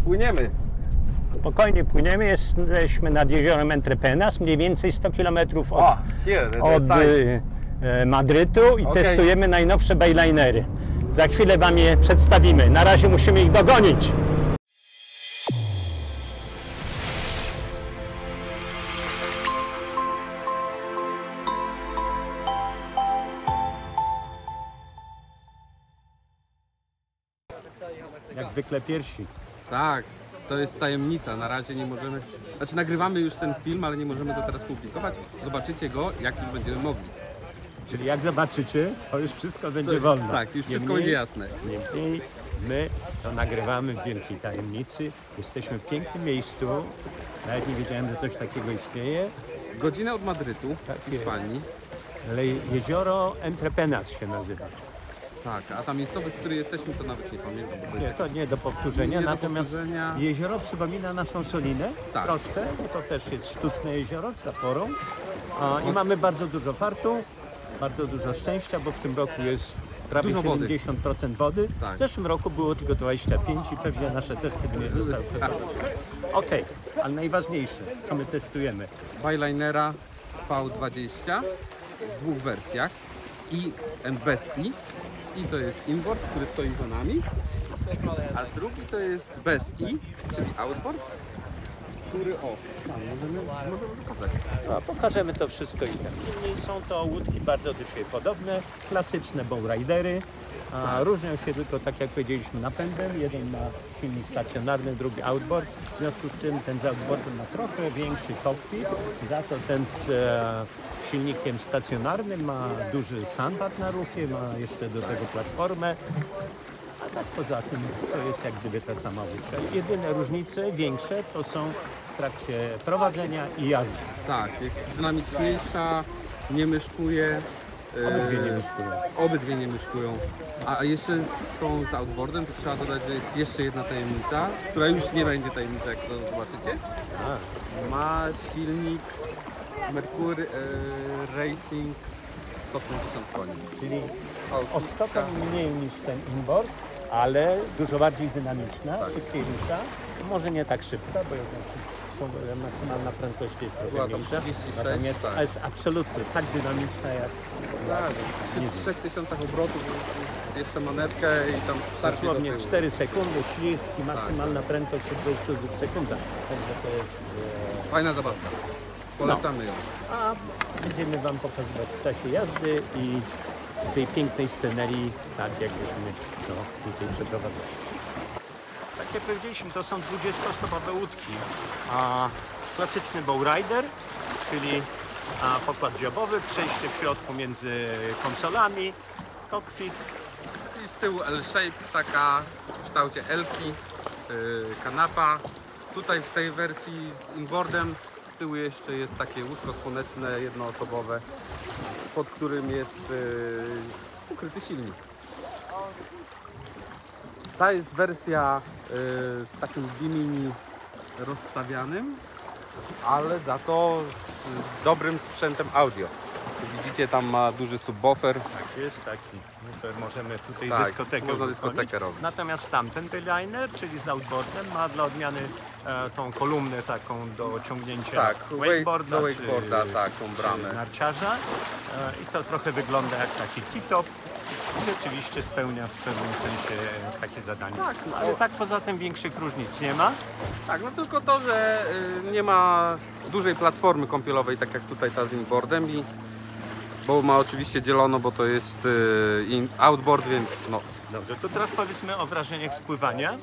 Płyniemy. Spokojnie płyniemy, jesteśmy nad jeziorem Entrepenas, mniej więcej 100 km od Madrytu i testujemy najnowsze bailinery. Za chwilę Wam je przedstawimy. Na razie musimy ich dogonić. Jak zwykle pierwsi. Tak, to jest tajemnica. Na razie nie możemy... Znaczy nagrywamy już ten film, ale nie możemy go teraz publikować. Zobaczycie go, jak już będziemy mogli. Czyli jak zobaczycie, to już wszystko będzie wolno. Tak, już wszystko będzie jasne. Niemniej my to nagrywamy w wielkiej tajemnicy. Jesteśmy w pięknym miejscu. Nawet nie wiedziałem, że coś takiego istnieje. Godzinę od Madrytu, Tak w Hiszpanii. Ale jezioro Entrepenas się nazywa. Tak, a ta miejscowość, w której jesteśmy, to nawet nie pamiętam. Nie, to nie do powtórzenia, Nie do natomiast powtórzenia. jezioro przypomina naszą Solinę, Tak. troszkę, bo to też jest sztuczne jezioro z zaporą. I mamy bardzo dużo fartu, bardzo dużo szczęścia, bo w tym roku jest prawie Dużo wody. 70% wody. Tak. W zeszłym roku było tylko 25 i pewnie nasze testy by nie zostały przeprowadzone. Okej, ale najważniejsze, co my testujemy? Bailinera V20 w dwóch wersjach. And Bestie. I to jest inboard, który stoi za nami. A drugi to jest Bestie, czyli outboard, który możemy pokazać. No, pokażemy to wszystko i tak. Niemniej są to łódki bardzo do siebie podobne, klasyczne bowridery. Różnią się tylko, tak jak powiedzieliśmy, napędem. Jeden ma silnik stacjonarny, drugi outboard. W związku z czym ten z outboardem ma trochę większy cockpit. Za to ten z silnikiem stacjonarnym ma duży sandbar na rufie, ma jeszcze do tego platformę. A tak poza tym to jest jak gdyby ta sama łódka. Jedyne różnice większe to są w trakcie prowadzenia i jazdy. Tak, jest dynamiczniejsza, nie myszkuje. Obydwie nie myszkują. Obydwie nie myszkują. A jeszcze z outboardem to trzeba dodać, że jest jeszcze jedna tajemnica, która już nie będzie tajemnicą, jak to zobaczycie. Ma silnik Mercury Racing 150 koni. Czyli o 100 koni mniej niż ten inboard, ale dużo bardziej dynamiczna, szybciej rusza. Może nie tak szybka, bo maksymalna prędkość jest trochę mniejsza. 36, natomiast tak. jest absolutnie tak dynamiczna jak... Tak, przy 3000 obrotów jeszcze manetkę i tam starczy do Dosłownie tyłu. 4 sekundy, ślizg i maksymalna prędkość w 22 sekundach. Także to jest... Fajna zabawka. Polecamy ją. A będziemy Wam pokazywać w czasie jazdy i tej pięknej scenerii, tak jakbyśmy to tutaj przeprowadzali. Tak jak powiedzieliśmy, to są 20-stopowe łódki. Klasyczny bowrider, czyli pokład dziobowy, przejście w środku między konsolami, kokpit. I z tyłu L-shape, taka w kształcie L-ki, kanapa. Tutaj w tej wersji z inboardem z tyłu jeszcze jest takie łóżko słoneczne, jednoosobowe, pod którym jest ukryty silnik. Ta jest wersja z takim Bimini rozstawianym, ale za to z dobrym sprzętem audio. Widzicie, tam ma duży subwoofer. Tak jest, taki. Możemy tutaj Tak, dyskotekę można uruchomić. dyskotekę robić. Natomiast tamten bailer, czyli z outboardem, ma dla odmiany tą kolumnę taką do ciągnięcia Tak, wakeboarda, do wakeboarda, tak, tą bramę. czy narciarza. I to trochę wygląda jak taki T-top. I rzeczywiście spełnia w pewnym sensie takie zadanie. Tak, Ale tak poza tym większych różnic nie ma. Tak, no tylko to, że nie ma dużej platformy kąpielowej, tak jak tutaj ta z inboardem, bo ma oczywiście dzielono, bo to jest outboard, więc no. Dobrze, to teraz powiedzmy o wrażeniach spływania.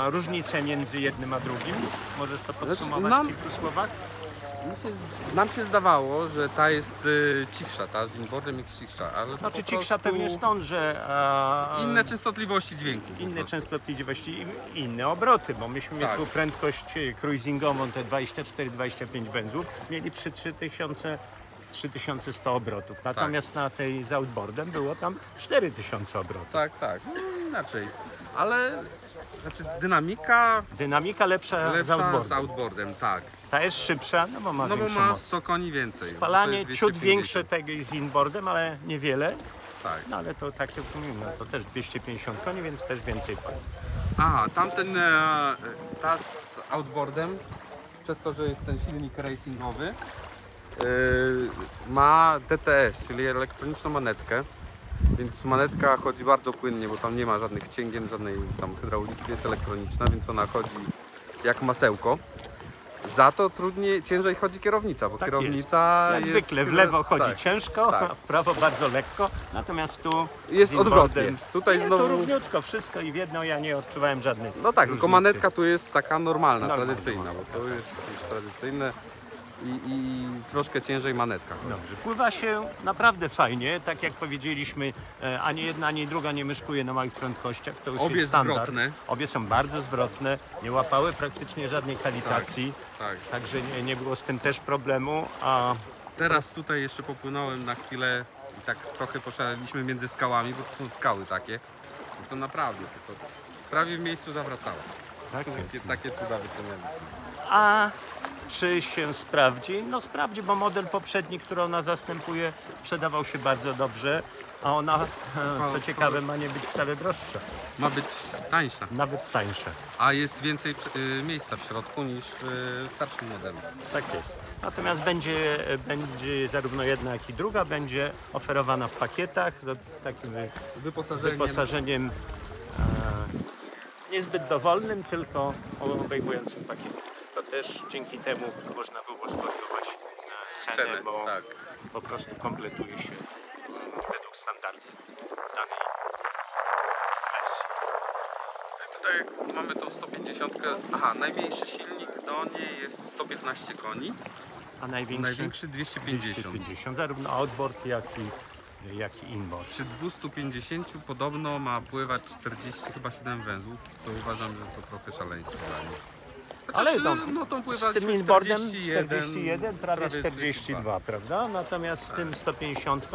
Różnice między jednym a drugim. Możesz to podsumować w kilku słowach? Nam się zdawało, że ta jest cichsza, ta z inboardem jest cichsza, ale Znaczy po cichsza prostu pewnie stąd, że inne częstotliwości dźwięku. inne częstotliwości i inne obroty, bo myśmy mieli tu prędkość cruisingową, te 24-25 węzłów, mieli przy 3100 obrotów. Natomiast na tej z outboardem było tam 4000 obrotów. Tak, tak, no, inaczej. Ale znaczy dynamika lepsza z outboardem, tak. Ta jest szybsza, no bo ma No bo większą ma moc. 100 koni więcej. Spalanie to jest ciut 250. większe tego z inboardem, ale niewiele. Tak. No ale to tak jak mówimy, to też 250 koni, więc też więcej pali. A, tamten ta z outboardem, przez to, że jest ten silnik racingowy, ma DTS, czyli elektroniczną manetkę. Więc manetka chodzi bardzo płynnie, bo tam nie ma żadnych cięgien, żadnej tam hydrauliki, jest elektroniczna, więc ona chodzi jak masełko. Za to ciężej chodzi kierownica, bo Tak kierownica jest. Jak jest, zwykle w lewo chodzi tak, ciężko, tak. a w prawo bardzo lekko, natomiast tu Jest z inboardem odwrotnie. Tutaj nie, znowu... to równiutko wszystko i w jedno ja nie odczuwałem żadnych No tak, tylko różnicy. manetka tu jest taka normalna, Normalna. tradycyjna, bo to jest już tradycyjne i troszkę ciężej manetka. Dobrze, pływa się naprawdę fajnie, tak jak powiedzieliśmy, ani jedna, ani druga nie myszkuje na małych prędkościach, to już Obie jest standard. zwrotne. Obie są bardzo zwrotne, nie łapały praktycznie żadnej kalitacji, Tak. także nie było z tym też problemu, a Teraz tutaj jeszcze popłynąłem na chwilę i tak trochę poszaleliśmy między skałami, bo to są skały takie. No to naprawdę, tylko prawie w miejscu zawracało. tak jest. Takie cuda wyciągnęliśmy. A czy się sprawdzi? No sprawdzi, bo model poprzedni, który ona zastępuje, sprzedawał się bardzo dobrze, a ona, co ciekawe, ma nie być wcale droższa, Ma być tańsza, nawet tańsza. a jest więcej miejsca w środku niż w starszym modelu. Tak jest. Natomiast będzie zarówno jedna, jak i druga będzie oferowana w pakietach z takim wyposażeniem niezbyt dowolnym, tylko obejmującym pakiet. To też dzięki temu można było skorygować cenę, bo tak. po prostu kompletuje się według standardu danej wersji. Tutaj jak mamy tą 150, aha, najmniejszy silnik do niej jest 115 koni, A największy 250. 250, zarówno outboard, jak i inboard. Przy 250 podobno ma pływać 47 węzłów, co uważam, że to trochę szaleństwo dla niej. Ale no to pływa z tym inboardem 41, 41, prawie 42, prawda? Natomiast z tym 150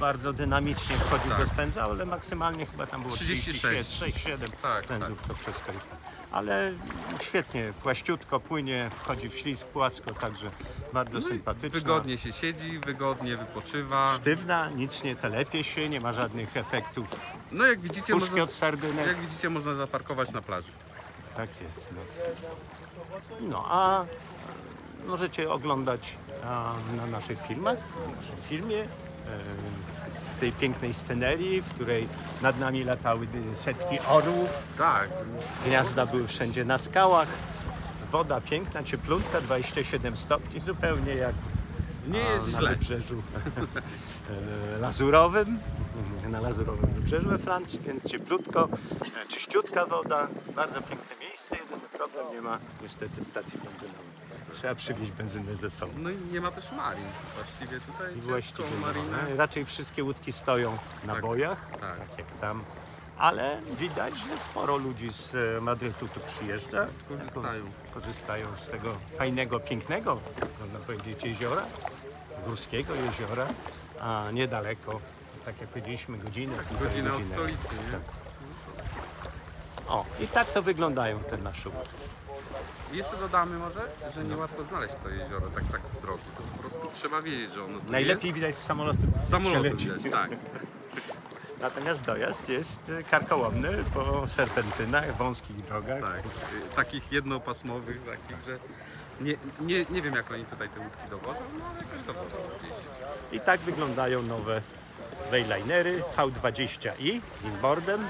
bardzo dynamicznie wchodzi w rozpędza, ale maksymalnie chyba tam było 36. 37 Tak, pędzów, to wszystko. Ale świetnie, płaściutko płynie, wchodzi w ślizg płasko, także bardzo sympatyczna. Wygodnie się siedzi, wygodnie wypoczywa. Sztywna, nic nie telepie się, nie ma żadnych efektów No jak widzicie, puszki od sardynek. jak widzicie, można zaparkować na plaży. Tak jest. No a możecie oglądać na naszych filmach, w naszym filmie, w tej pięknej scenerii, w której nad nami latały setki orłów, Tak, gniazda były wszędzie na skałach, woda piękna, cieplutka, 27 stopni, zupełnie jak nie jest na źle. wybrzeżu lazurowym, na lazurowym wybrzeżu we Francji, więc cieplutko, czyściutka woda, bardzo piękne miejsce. Jedyny problem, nie ma niestety stacji benzynowej. Trzeba przywieźć benzynę ze sobą. No i nie ma też marin. Właściwie tutaj I ciężko właściwie marinę. raczej wszystkie łódki stoją na Tak, bojach, tak. tak jak tam. Ale widać, że sporo ludzi z Madrytu tu przyjeżdża. Korzystają z tego fajnego, pięknego, można powiedzieć, jeziora, górskiego jeziora, a niedaleko, tak jak powiedzieliśmy, Godzinę od stolicy, nie? Tak. O, i tak to wyglądają te nasze łódki. I jeszcze dodamy może, że niełatwo znaleźć to jezioro tak z drogi. To po prostu trzeba wiedzieć, że ono tu Najlepiej jest. widać z samolotu. Z samolotu Przeleci. widać, tak. Natomiast dojazd jest karkołomny po serpentynach, wąskich drogach. Tak, takich jednopasmowych, takich, że nie wiem jak oni tutaj te łódki dowodzą, no ale jakoś dowodzą gdzieś. I tak wyglądają nowe waylinery V20i z inboardem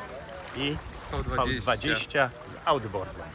i V20 V20 z outboardem.